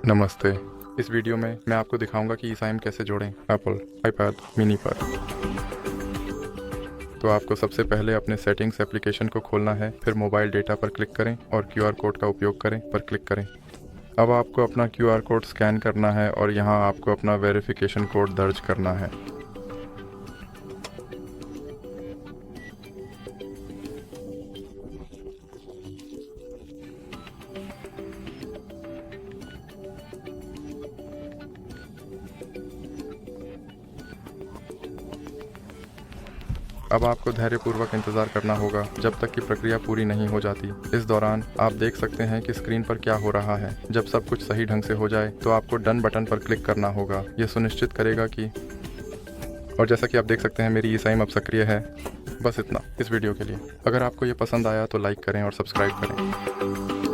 नमस्ते। इस वीडियो में मैं आपको दिखाऊंगा कि eSIM कैसे जोड़ें एप्पल iPad मिनी पर। तो आपको सबसे पहले अपने सेटिंग्स एप्लीकेशन को खोलना है, फिर मोबाइल डेटा पर क्लिक करें और QR कोड का उपयोग करें पर क्लिक करें। अब आपको अपना QR कोड स्कैन करना है और यहाँ आपको अपना वेरिफिकेशन कोड दर्ज करना है। अब आपको धैर्यपूर्वक इंतज़ार करना होगा जब तक कि प्रक्रिया पूरी नहीं हो जाती। इस दौरान आप देख सकते हैं कि स्क्रीन पर क्या हो रहा है। जब सब कुछ सही ढंग से हो जाए तो आपको डन बटन पर क्लिक करना होगा। यह सुनिश्चित करेगा कि और जैसा कि आप देख सकते हैं मेरी eSIM अब सक्रिय है। बस इतना इस वीडियो के लिए। अगर आपको ये पसंद आया तो लाइक करें और सब्सक्राइब करें।